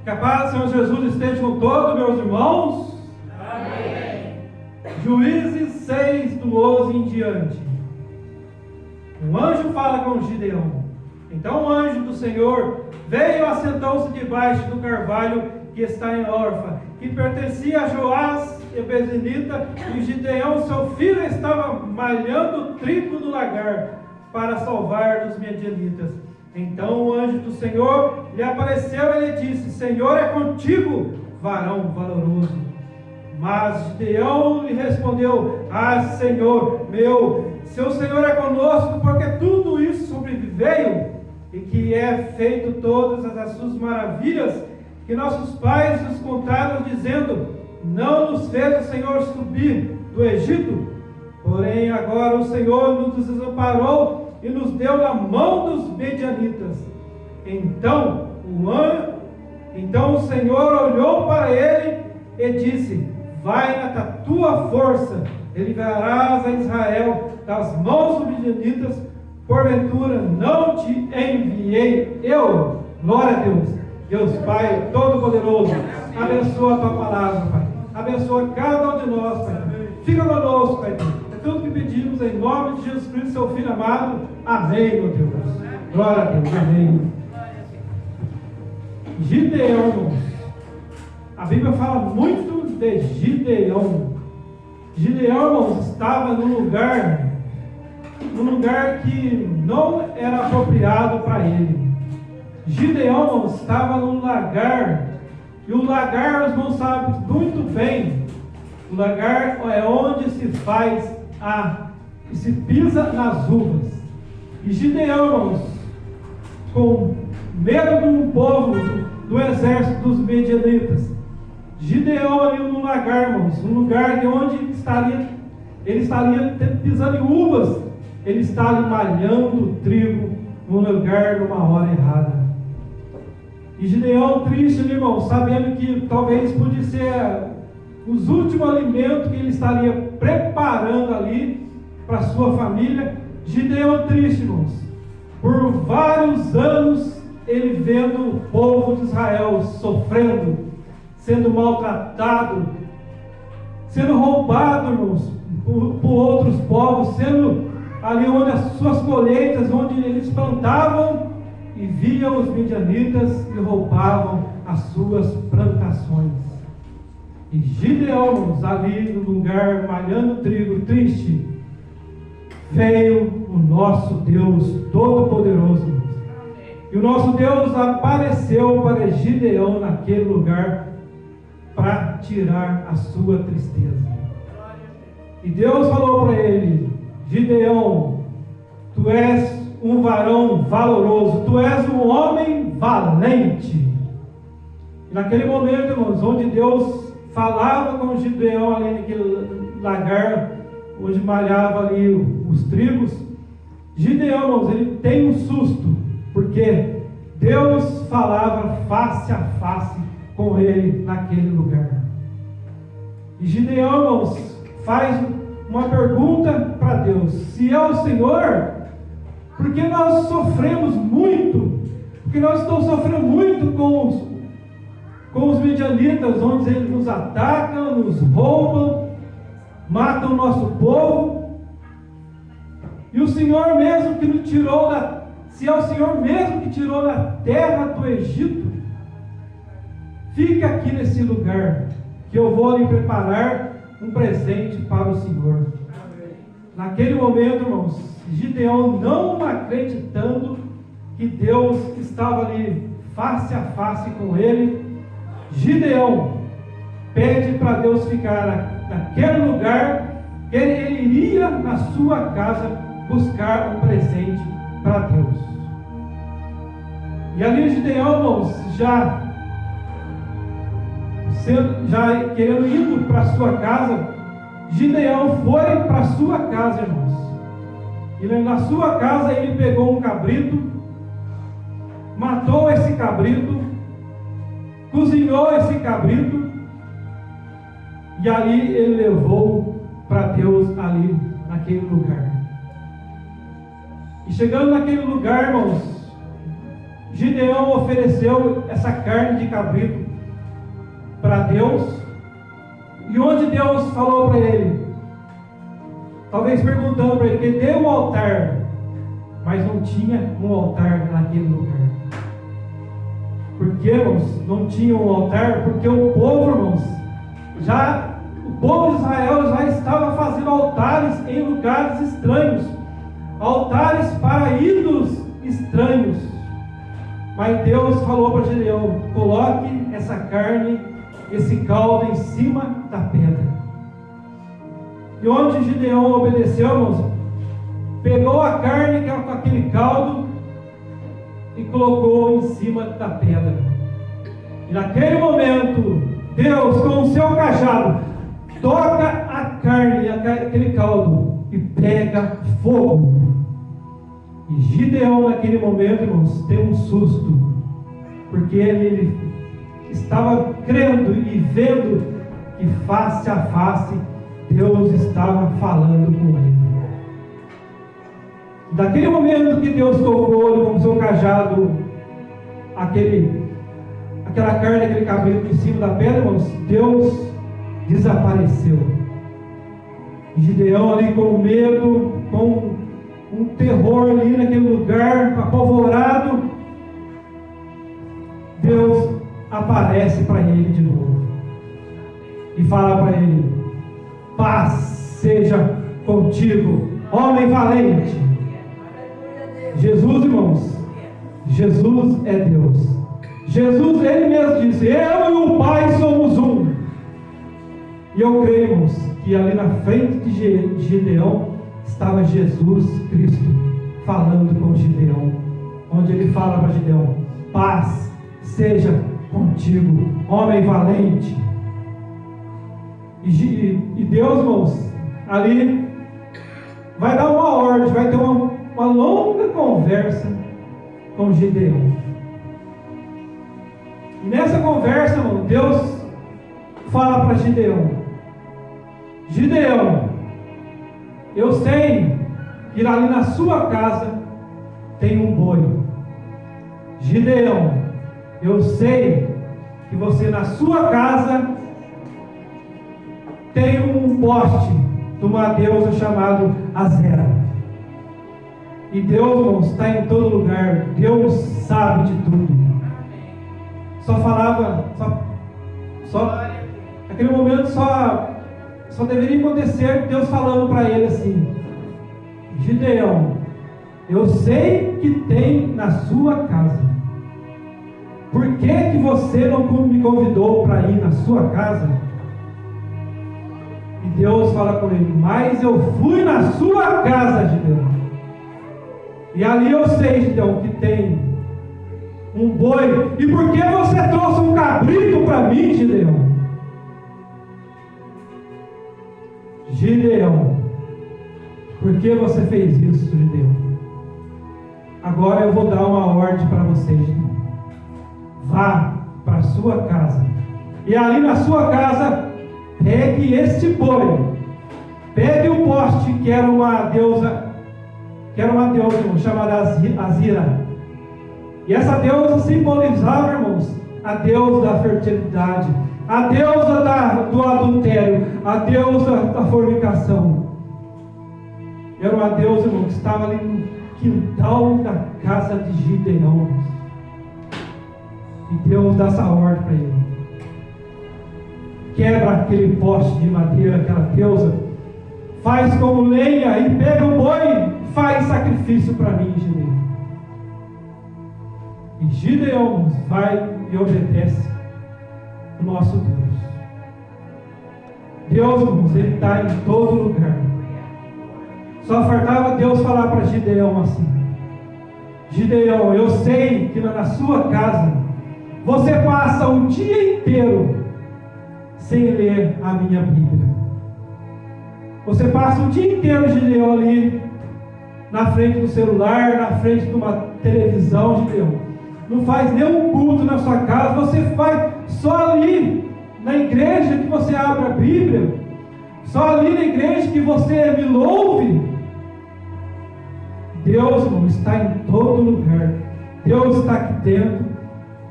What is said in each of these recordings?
Que a paz do Senhor Jesus esteja com todos, meus irmãos. Amém. Juízes 6, do 11 em diante. Um anjo fala com Gideão. Então o anjo do Senhor veio e assentou-se debaixo do carvalho que está em Orfa, que pertencia a Joás e Bezenita, e Gideão, seu filho, estava malhando trigo no lagar para salvar dos medianitas. Então o anjo do Senhor lhe apareceu e lhe disse: Senhor é contigo, varão valoroso. Mas Gideão lhe respondeu: Ah, Senhor meu, se o Senhor é conosco, porque tudo isso sobreveio, e que é feito todas as suas maravilhas, que nossos pais nos contaram, dizendo: Não nos fez o Senhor subir do Egito, porém agora o Senhor nos desamparou e nos deu na mão dos medianitas. Então o Senhor olhou para ele e disse: Vai na tua força, e livrarás a Israel das mãos dos medianitas. Porventura não te enviei eu? Glória a Deus. Deus Pai Todo-Poderoso, abençoa a tua palavra, Pai. Abençoa cada um de nós, Pai. Fica conosco, Pai. É tudo que pedimos em nome de Jesus Cristo, seu Filho amado. Amém, meu Deus. Glória a Deus. Amém. Gideão, irmãos. A Bíblia fala muito de Gideão. Gideão, irmãos, estava num lugar que não era apropriado para ele. Gideão, irmãos, estava num lagar, e o lagar, os irmãos sabem muito bem, o lagar é onde se faz se pisa nas uvas. E Gideão, irmãos, com medo do povo, do exército dos medianitas, Gideão ali no lagar, irmãos, um lugar de onde ele estaria pisando em uvas, ele está ali malhando trigo no lugar, numa hora errada. E Gideão triste, irmão, sabendo que talvez podia ser os últimos alimentos que ele estaria preparando ali para sua família. Gideão triste, irmãos, por vários anos ele vendo o povo de Israel sofrendo, sendo maltratado, sendo roubado, irmãos, por outros povos, sendo ali onde as suas colheitas, onde eles plantavam, e viam os midianitas e roubavam as suas plantações. E Gideão, ali no lugar malhando trigo, triste, veio o nosso Deus Todo-Poderoso. E o nosso Deus apareceu para Gideão naquele lugar para tirar a sua tristeza. E Deus falou para ele: Gideão, tu és um varão valoroso, tu és um homem valente. E naquele momento, irmãos, onde Deus falava com Gideão ali naquele lagar, onde malhava ali os trigos, Gideão, irmãos, ele tem um susto, porque Deus falava face a face com ele naquele lugar. E Gideão, irmãos, faz uma pergunta para Deus: se é o Senhor, porque nós sofremos muito, porque nós estamos sofrendo muito com os midianitas, onde eles nos atacam, nos roubam, matam o nosso povo. E o Senhor mesmo que nos tirou se é o Senhor mesmo que tirou da terra do Egito, fica aqui nesse lugar, que eu vou lhe preparar um presente para o Senhor. Naquele momento, irmãos, Gideão, não acreditando que Deus estava ali face a face com ele, Gideão pede para Deus ficar naquele lugar, que ele iria na sua casa buscar um presente para Deus. E ali Gideão, irmãos, já querendo ir para sua casa, Gideão foi para sua casa, irmãos. E na sua casa ele pegou um cabrito, matou esse cabrito, cozinhou esse cabrito, e ali ele levou para Deus ali naquele lugar. E chegando naquele lugar, irmãos, Gideão ofereceu essa carne de cabrito para Deus, e onde Deus falou para ele, talvez perguntando para ele, cadê o altar? Mas não tinha um altar naquele lugar. Por que, irmãos, não tinha um altar? Porque o povo, irmãos, o povo de Israel já estava fazendo altares em lugares estranhos, altares para ídolos estranhos. Mas Deus falou para Gideão, coloque essa carne, esse caldo em cima da pedra. E onde Gideão obedeceu, irmãos, pegou a carne com aquele caldo e colocou em cima da pedra. E naquele momento, Deus, com o seu cajado, toca a carne, aquele caldo, e pega fogo. E Gideão, naquele momento, irmãos, tem um susto, porque ele estava crendo e vendo que face a face Deus estava falando com ele. Daquele momento que Deus tocou com o seu cajado aquela carne, aquele cabrito em cima da pedra, irmãos, Deus desapareceu. E Gideão ali com medo, com um terror ali naquele lugar, apavorado, Deus aparece para ele de novo e fala para ele: paz seja contigo, homem valente. Jesus, irmãos, Jesus é Deus. Jesus, Ele mesmo disse, eu e o Pai somos um. E eu creio, irmãos, que ali na frente de Gideão estava Jesus Cristo falando com Gideão, onde Ele fala para Gideão: paz seja contigo, homem valente. E Deus, irmãos, ali vai dar uma ordem, vai ter uma longa conversa com Gideão. E nessa conversa, irmão, Deus fala para Gideão: Gideão, eu sei que ali na sua casa tem um boi. Gideão, eu sei que você na sua casa tem um poste de uma deusa chamada Azera. E Deus, irmãos, está em todo lugar. Deus sabe de tudo. Só falava, naquele momento só deveria acontecer Deus falando para ele assim: Gideão, eu sei que tem na sua casa. Por que você não me convidou para ir na sua casa? E Deus fala com ele: mas eu fui na sua casa, Gideão. E ali eu sei, Gideão, que tem um boi. E por que você trouxe um cabrito para mim, Gideão? Gideão, por que você fez isso, Gideão? Agora eu vou dar uma ordem para você, Gideão. Vá para a sua casa. E ali na sua casa, pegue este boi. Pegue o poste que era uma deusa chamada Azira. E essa deusa simbolizava, irmãos, a deusa da fertilidade, a deusa do adultério, a deusa da fornicação. Era uma deusa, irmão, que estava ali no quintal da casa de Gideão. E Deus dá essa ordem para ele: quebra aquele poste de madeira, aquela deusa, faz como lenha e pega o boi, faz sacrifício para mim, Gideão. E Gideão vai e obedece o nosso Deus. Deus, irmãos, Ele está em todo lugar. Só faltava Deus falar para Gideão assim: Gideão, eu sei que na sua casa você passa o dia inteiro sem ler a minha Bíblia. Você passa o dia inteiro, Gideão, ali na frente do celular, na frente de uma televisão, Gideão. Não faz nenhum culto na sua casa, você faz só ali na igreja que você abre a Bíblia, só ali na igreja que você me louve. Deus, irmão, está em todo lugar. Deus está aqui dentro.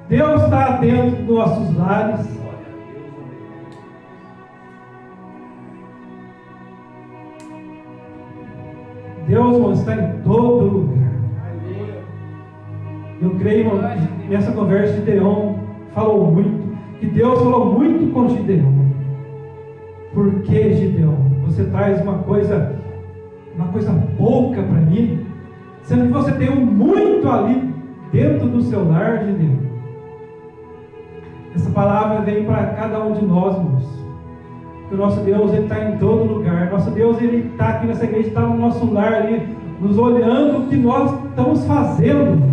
Deus está dentro dos nossos lares. Deus, irmão, está em todo lugar. Eu creio, irmão, que nessa conversa Gideão falou muito, que Deus falou muito com Gideão. Por que, Gideão? Você traz uma coisa pouca para mim, sendo que você tem muito ali dentro do seu lar, Gideão. Essa palavra vem para cada um de nós, irmãos. Que o nosso Deus, Ele está em todo lugar. Nosso Deus, Ele está aqui nessa igreja, está no nosso lar ali, nos olhando o que nós estamos fazendo.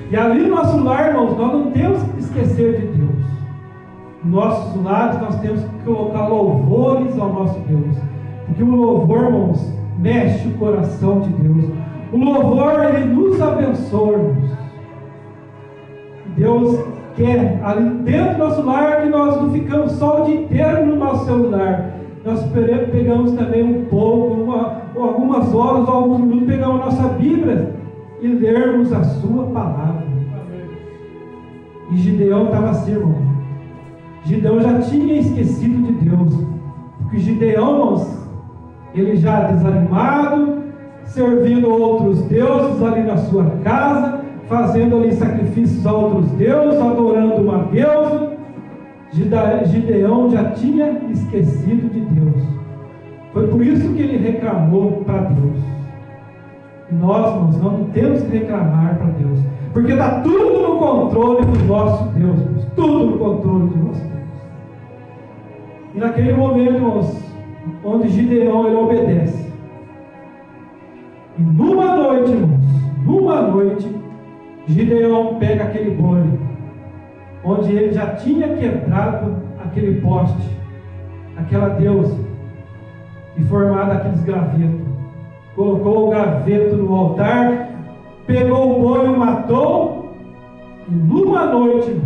E ali no nosso lar, irmãos, nós não temos que esquecer de Deus. Nos nossos lares nós temos que colocar louvores ao nosso Deus. Porque o louvor, irmãos, mexe o coração de Deus. O louvor, ele nos abençoa, irmãos. Deus quer ali dentro do nosso lar que nós não ficamos só o dia inteiro no nosso celular. Nós pegamos também um pouco, algumas horas, alguns minutos, pegamos a nossa Bíblia e lermos a sua palavra. E Gideão estava assim, irmão. Gideão já tinha esquecido de Deus. Porque Gideão, irmãos, ele já desanimado, servindo outros deuses ali na sua casa, fazendo ali sacrifícios a outros deuses, adorando uma deusa. Gideão já tinha esquecido de Deus. Foi por isso que ele reclamou para Deus. E nós, irmãos, não temos que reclamar para Deus, porque está tudo no controle do nosso Deus, irmãos. Tudo no controle do nosso Deus. E naquele momento, irmãos, onde Gideão ele obedece, e numa noite, irmãos, Gideão pega aquele boi, onde ele já tinha quebrado aquele poste, aquela deusa, e formado aqueles gravetos. Colocou o graveto no altar, pegou o boi e matou. E numa noite,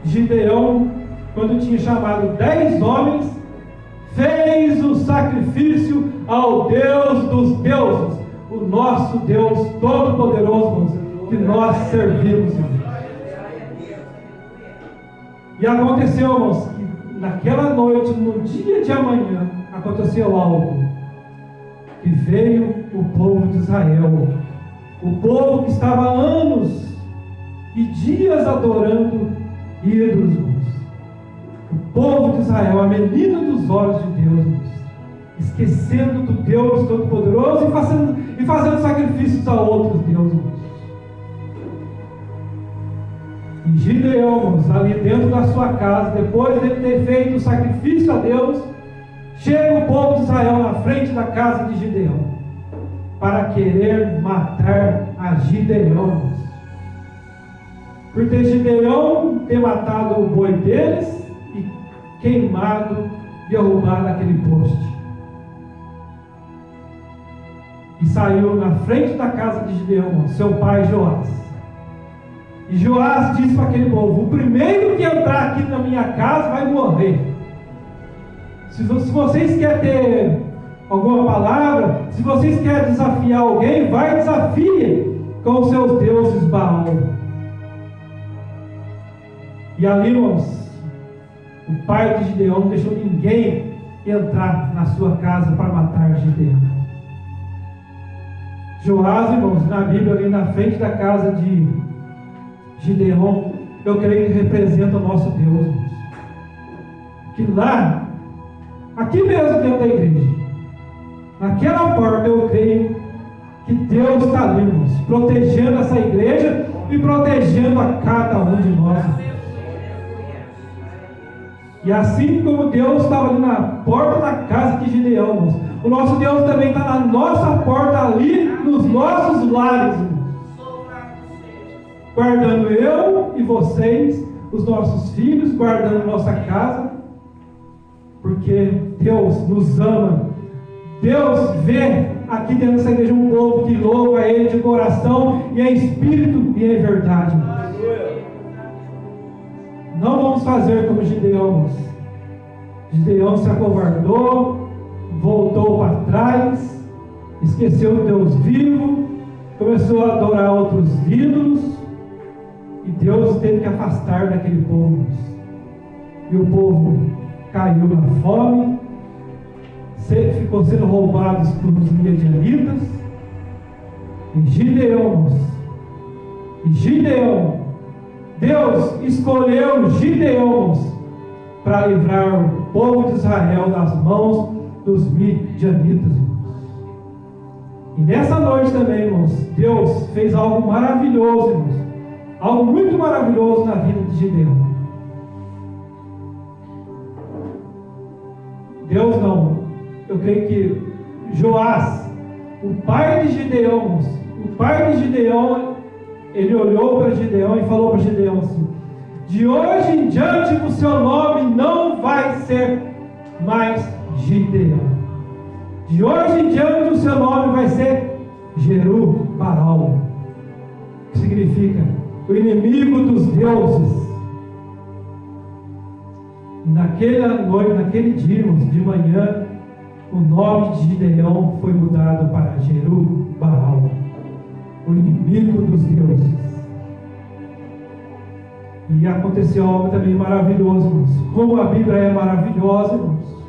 Gideão, quando tinha chamado 10 homens, fez o sacrifício ao Deus dos deuses, o nosso Deus Todo-Poderoso, que nós servimos. E aconteceu, irmãos, que naquela noite, no dia de amanhã, aconteceu algo, que veio o povo de Israel, o povo que estava há anos e dias adorando ídolos, irmãos. O povo de Israel, a menina dos olhos de Deus, irmãos, esquecendo do Deus Todo-Poderoso e fazendo sacrifícios a outros deuses, irmãos. E Gideão, irmãos, ali dentro da sua casa, depois de ele ter feito o sacrifício a Deus, chega o povo de Israel na frente da casa de Gideão, para querer matar a Gideão, por ter Gideão ter matado o boi deles e queimado, derrubado aquele poste. E saiu na frente da casa de Gideão, seu pai Joás. E Joás disse para aquele povo: o primeiro que entrar aqui na minha casa vai morrer. Se vocês querem ter alguma palavra, se vocês querem desafiar alguém, vai e desafie com os seus deuses Baal. E ali, irmãos, o pai de Gideão não deixou ninguém entrar na sua casa para matar Gideão. Joás, irmãos, na Bíblia, ali na frente da casa de Gideão, eu creio que representa o nosso Deus, irmãos. Que lá, aqui mesmo dentro da igreja, naquela porta, eu creio que Deus está ali, irmãos, protegendo essa igreja e protegendo a cada um de nós. E assim como Deus estava ali na porta da casa de Gideão, irmãos, o nosso Deus também está na nossa porta ali, nos nossos lares, irmãos, guardando eu e vocês, os nossos filhos, guardando nossa casa, porque Deus nos ama. Deus vê aqui dentro dessa igreja um povo que louva a Ele de coração e em espírito e em verdade. Não vamos fazer como Gideão. Gideão se acovardou, voltou para trás esqueceu o Deus vivo, começou a adorar outros ídolos, e Deus teve que afastar daquele povo. E o povo caiu na fome, ficou sendo roubado pelos midianitas. E Gideão, Deus escolheu Gideão para livrar o povo de Israel das mãos dos midianitas. E nessa noite também, irmãos, Deus fez algo maravilhoso, irmãos, algo muito maravilhoso na vida de Gideão. Deus não, eu creio que Joás, o pai de Gideão, ele olhou para Gideão e falou para Gideão assim: de hoje em diante o seu nome não vai ser mais Gideão. De hoje em diante o seu nome vai ser Jerubbaal, que significa o inimigo dos deuses. Naquela noite, naquele dia, de manhã, o nome de Gideão foi mudado para Jerubbaal, o inimigo dos deuses. E aconteceu algo também maravilhoso, irmãos. Como a Bíblia é maravilhosa, irmãos.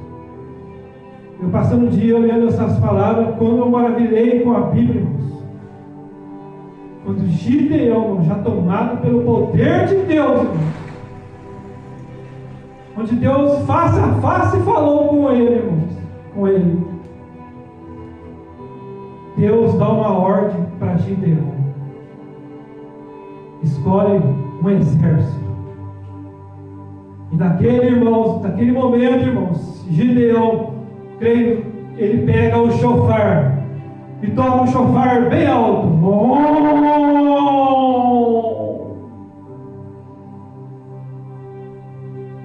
Eu passando o dia olhando essas palavras, quando eu maravilhei com a Bíblia, irmãos. Quando Gideão, já tomado pelo poder de Deus, irmãos, onde Deus face a face falou com ele, irmãos, com ele. Deus dá uma ordem para Gideão: escolhe um exército. E naquele momento, irmãos, Gideão, creio, ele pega o chofar e toca o chofar bem alto.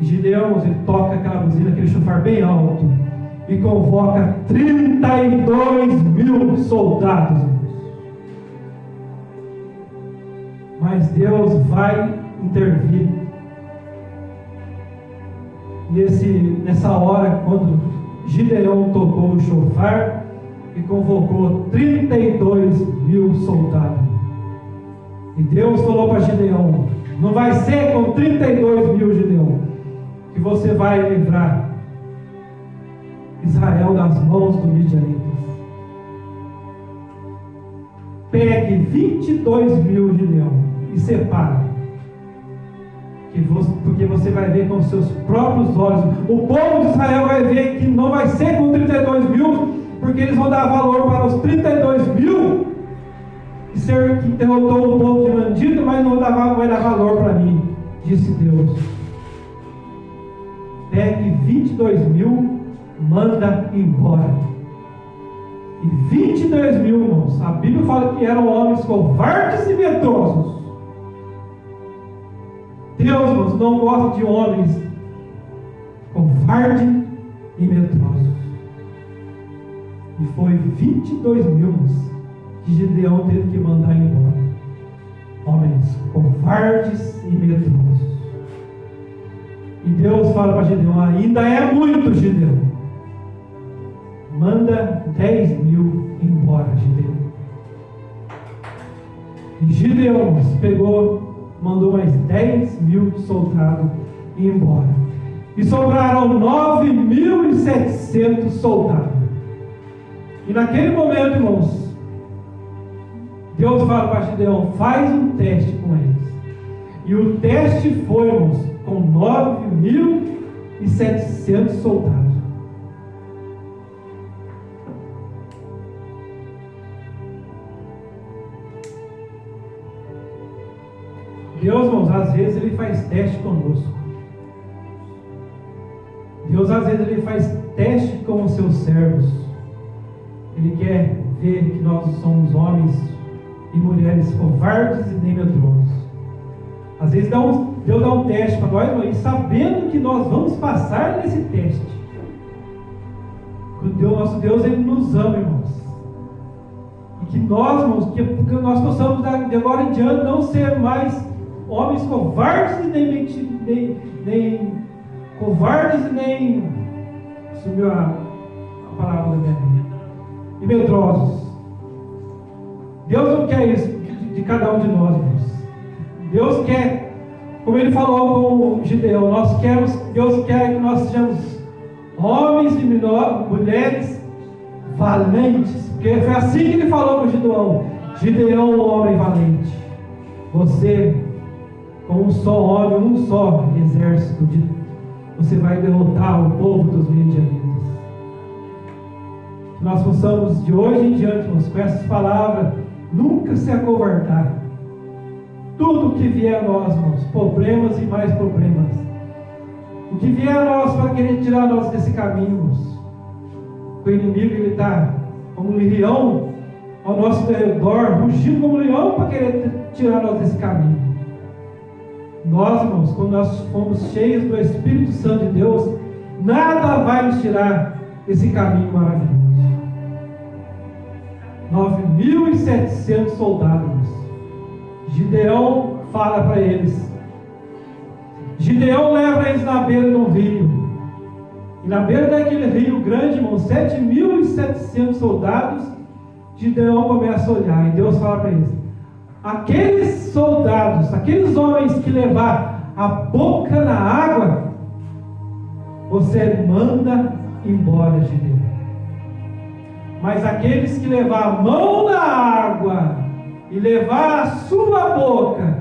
Gideão, ele toca aquela buzina, aquele chofar bem alto, e convoca 32 mil soldados. Mas Deus vai intervir. E nessa hora, quando Gideão tocou o chofar e convocou 32 mil soldados, e Deus falou para Gideão: não vai ser com 32 mil, Gideão, que você vai livrar Israel das mãos dos midianitas. Pegue 22 mil, Gideão, e separe, porque você vai ver com seus próprios olhos. O povo de Israel vai ver que não vai ser com 32 mil, porque eles vão dar valor para os 32 mil que derrotou o povo de Mandito, mas não vai dar valor para mim, disse Deus. Pegue 22 mil, manda embora. E 22 mil, irmãos, a Bíblia fala que eram homens covardes e medrosos. Deus, irmãos, não gosta de homens covardes e medrosos. E foi 22 mil, irmãos, que Gideão teve que mandar embora. Homens covardes e medrosos. E Deus fala para Gideão: ainda é muito, Gideão. Manda 10 mil embora, Gideão. E Gideão mandou mais 10 mil soldados embora. E sobraram 9.700 soldados. E naquele momento, irmãos, Deus fala para Gideão: faz um teste com eles. E o teste foi, irmãos, com 9.700 soldados. Deus, irmãos, às vezes Ele faz teste conosco. Deus, às vezes, Ele faz teste com os seus servos. Ele quer ver que nós somos homens e mulheres covardes e nem medrosos. Às vezes Deus dá um teste para nós, irmãos, sabendo que nós vamos passar nesse teste. Porque o nosso Deus, Ele nos ama, irmãos. E que nós, irmãos, que nós possamos de agora em diante não ser mais homens covardes e nem covardes e nem subiu a palavra da minha vida, e medrosos. Deus não quer isso de cada um de nós, irmãos. Deus quer, como Ele falou com Gideão, Deus quer que nós sejamos homens e mulheres valentes, porque foi assim que Ele falou com Gideão. Gideão, um homem valente. Você, com um só homem, um só exército, você vai derrotar o povo dos midianitas. Que nós possamos, de hoje em diante, irmãos, com essas palavras, nunca se acovardar. Tudo que vier a nós, irmãos, problemas e mais problemas, o que vier a nós para querer tirar nós desse caminho, irmãos, o inimigo, ele está como um leão ao nosso redor, rugindo como um leão para querer tirar nós desse caminho. Nós, irmãos, quando nós fomos cheios do Espírito Santo de Deus, nada vai nos tirar desse caminho maravilhoso. 9.700 soldados. Gideão fala para eles. Gideão leva eles na beira de um rio. E na beira daquele rio grande, irmão, 7.700 soldados. Gideão começa a olhar e Deus fala para eles: aqueles soldados, aqueles homens que levar a boca na água, você manda embora, Gideão. Mas aqueles que levar a mão na água e levar a sua boca,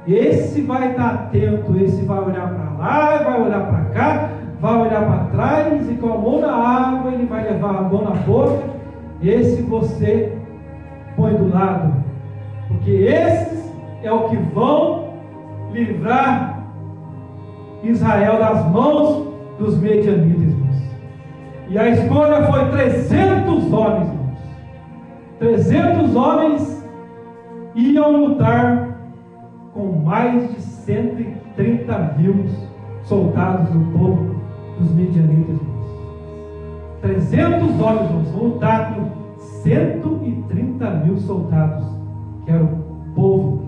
esse vai estar atento, esse vai olhar para lá, vai olhar para cá, vai olhar para trás, e com a mão na água ele vai levar a mão na boca. Esse você põe do lado, porque esses é o que vão livrar Israel das mãos dos medianitas. E a escolha foi 300 homens, irmãos. 300 homens iam lutar com mais de 130.000 soldados do povo dos midianitas, irmãos. 300 homens, irmãos, vão lutar com 130.000 soldados, que era o povo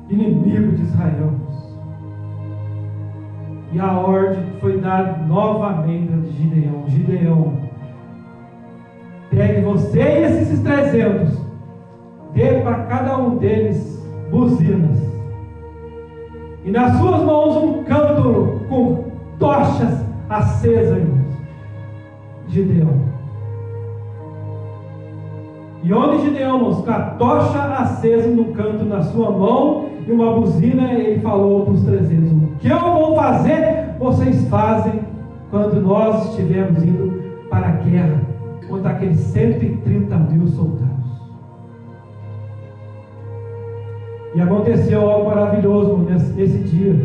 inimigo de Israel, irmãos. E a ordem foi dada novamente a Gideão: Gideão, pegue você e esses 300, dê para cada um deles buzinas, e nas suas mãos um cântaro com tochas acesas, irmãos. Gideão. E onde Gideão, irmãos, com a tocha acesa no canto na sua mão e uma buzina, ele falou para os 300: o que eu vou fazer, vocês fazem quando nós estivermos indo para a guerra contra aqueles 130.000 soldados. E aconteceu algo maravilhoso nesse dia,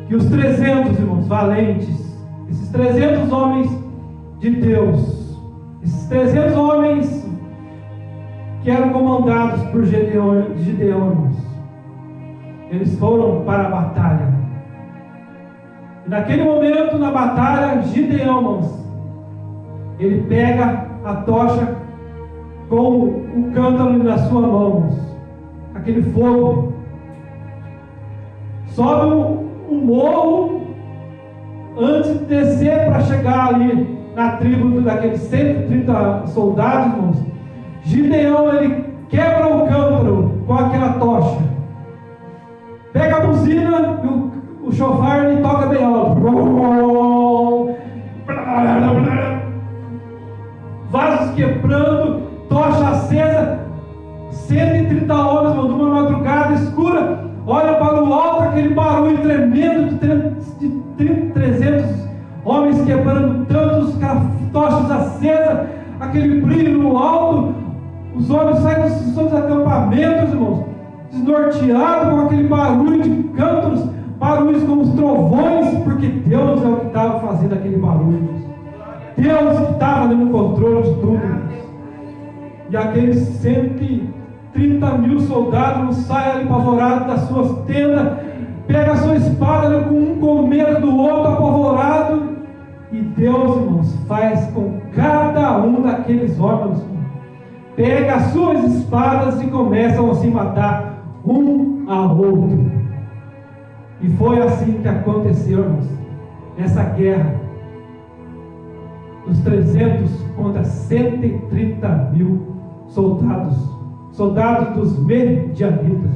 que os 300, irmãos, valentes, esses 300 homens de Deus, esses 300 homens que eram comandados por Gideão, irmãos, eles foram para a batalha. E naquele momento, na batalha, Gideão, irmãos, ele pega a tocha com o cântaro nas suas mãos, aquele fogo, sobe um morro antes de descer para chegar ali na tribo daqueles 130 soldados, irmãos. Gideão, ele quebra o cântaro com aquela tocha, pega a buzina e o chofar, ele toca bem alto, vasos quebrando, tocha acesa. 130 homens, irmão, numa madrugada escura, olha para o alto, aquele barulho tremendo de 300 homens quebrando tantos tochas acesas, aquele brilho no alto. Os homens saem dos seus acampamentos, irmãos, desnorteados com aquele barulho de cântaros, barulhos como os trovões, porque Deus é o que estava fazendo aquele barulho, irmãos. Deus que estava no controle de tudo, irmãos. E aqueles 130.000 soldados saem ali apavorados das suas tendas, pega a sua espada, ali, com medo do outro, apavorado. E Deus, irmãos, faz com cada um daqueles homens, pega as suas espadas e começam a se matar um ao outro. E foi assim que aconteceu, irmãos, nessa guerra, os 300 contra 130.000 soldados dos medianitas,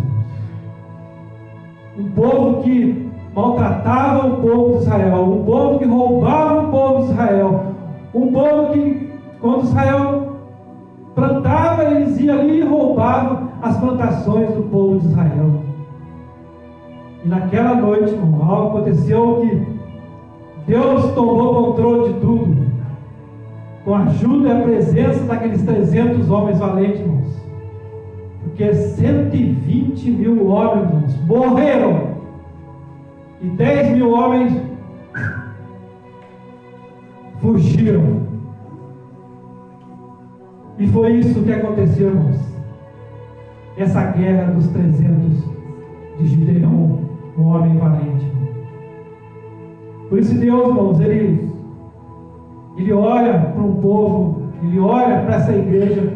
um povo que maltratava o povo de Israel, um povo que roubava o povo de Israel, um povo que, quando Israel plantava, eles iam ali e roubavam as plantações do povo de Israel. E naquela noite, irmão, algo aconteceu que Deus tomou o controle de tudo, com a ajuda e a presença daqueles 300 homens valentes, irmãos. Porque 120 mil homens, irmãos, morreram, e 10 mil homens fugiram. E foi isso que aconteceu, irmãos. Essa guerra dos 300 de Gideão, um homem valente. Por isso Deus, irmãos, Ele olha para um povo, Ele olha para essa igreja,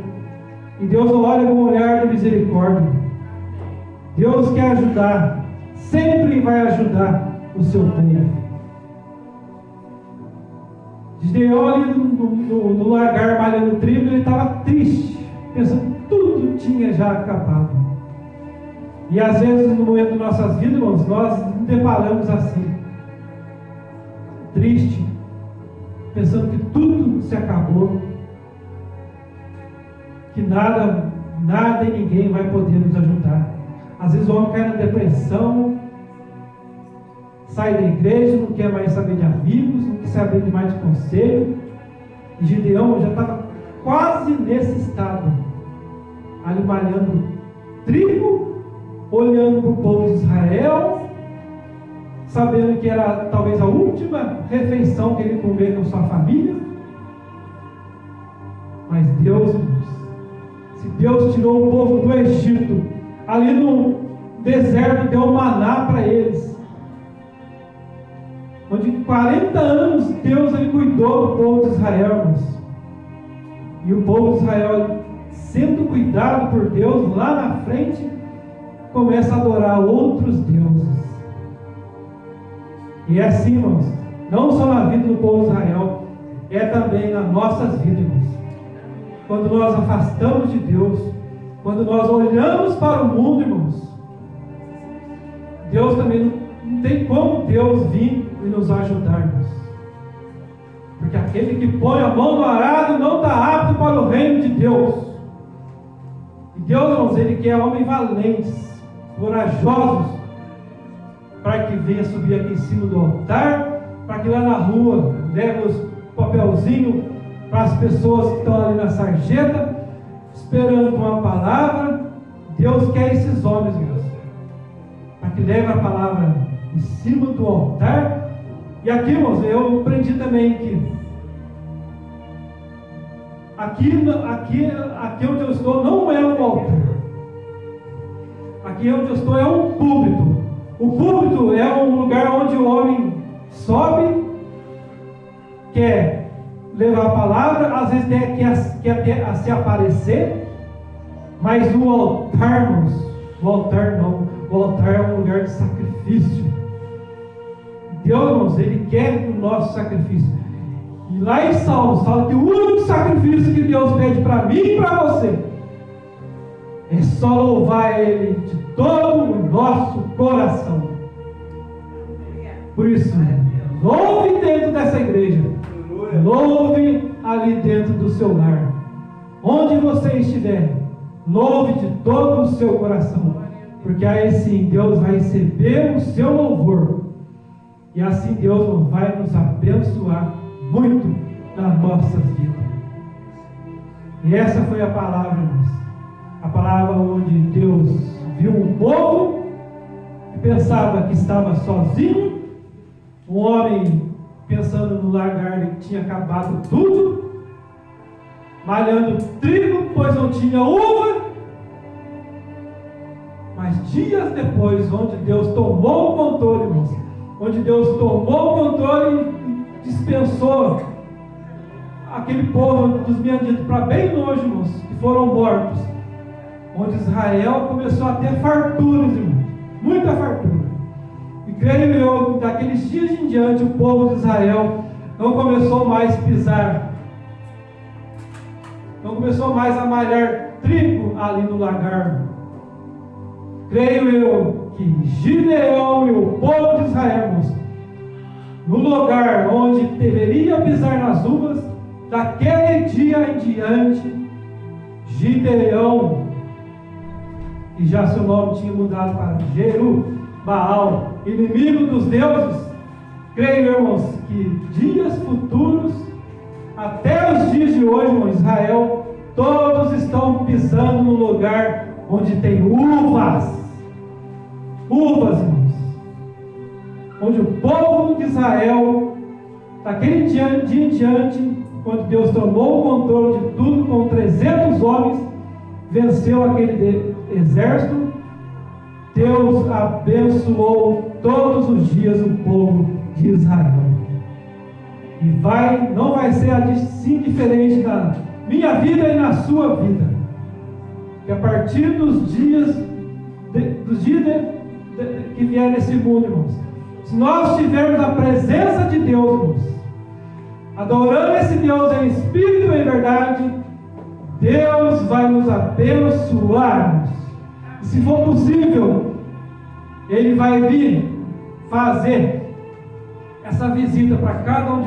e Deus olha com um olhar de misericórdia. Deus quer ajudar, sempre vai ajudar o seu povo. Gideão ali no lagar malhando trigo, ele estava triste, pensando que tudo tinha já acabado. E às vezes no momento de nossas vidas, irmãos, nós nos deparamos assim, triste, pensando que tudo se acabou, que nada e ninguém vai poder nos ajudar. Às vezes o homem cai na depressão, sai da igreja, não quer mais saber de amigos, não quer saber de mais de conselho. E Gideão já estava quase nesse estado, ali malhando trigo, olhando para o povo de Israel, sabendo que era talvez a última refeição que ele comer com sua família. Mas Deus, se Deus tirou o povo do Egito, ali no deserto deu maná para eles, onde 40 anos Deus ele cuidou do povo de Israel, irmãos. E o povo de Israel, sendo cuidado por Deus, lá na frente começa a adorar outros deuses. E é assim, irmãos, não só na vida do povo de Israel, é também nas nossas vidas, irmãos. Quando nós afastamos de Deus, quando nós olhamos para o mundo, irmãos, Deus também não tem como Deus vir e nos ajudar, irmãos. Porque aquele que põe a mão no arado não está apto para o reino de Deus. E Deus, irmãos, Ele quer homens valentes, corajosos, para que venha subir aqui em cima do altar, para que lá na rua leve os papelzinhos para as pessoas que estão ali na sarjeta, esperando uma palavra. Deus quer esses homens, irmãos, para que leve a palavra em cima do altar. E aqui, irmãos, eu aprendi também que aqui onde eu estou não é um altar. Aqui onde eu estou é um púlpito. O púlpito é um lugar onde o homem sobe, quer levar a palavra, às vezes quer até se aparecer, mas o altar, irmãos, o altar não, o altar é um lugar de sacrifício. Deus, irmãos, Ele quer o nosso sacrifício. E lá em Salmos fala que o único sacrifício que Deus pede para mim e para você é só louvar Ele de todo o nosso coração. Por isso, louve dentro dessa igreja, louve ali dentro do seu lar, onde você estiver, louve de todo o seu coração, porque aí sim Deus vai receber o seu louvor, e assim Deus vai nos abençoar muito nas nossas vidas. E essa foi a palavra, irmãos. A palavra onde Deus viu um povo que pensava que estava sozinho, um homem pensando no lagar que tinha acabado tudo, malhando trigo, pois não tinha uva. Mas dias depois, onde Deus tomou o controle, irmãos, onde Deus tomou o controle e dispensou aquele povo dos midianitas para bem longe, irmãos, que foram mortos, onde Israel começou a ter farturas, irmãos, muita fartura. E creio eu, daqueles dias em diante, o povo de Israel não começou mais a pisar Não começou mais a malhar trigo ali no lagar. Creio eu que Gideão e o povo de Israel, irmãos, no lugar onde deveria pisar nas uvas, daquele dia em diante, Gideão, que já seu nome tinha mudado para Jerubaal, inimigo dos deuses, creio, irmãos, que dias futuros, até os dias de hoje, irmão, Israel, todos estão pisando no lugar onde tem uvas. Uvas, irmãos. Onde o povo de Israel, daquele dia em diante, quando Deus tomou o controle de tudo com 300 homens, venceu aquele exército, Deus abençoou todos os dias o povo de Israel. E não vai ser assim diferente na minha vida e na sua vida. Que a partir dos dias que vier nesse mundo, irmãos, se nós tivermos a presença de Deus, irmãos, adorando esse Deus em espírito e em verdade, Deus vai nos abençoar, irmãos. E se for possível, Ele vai vir fazer essa visita para cada um de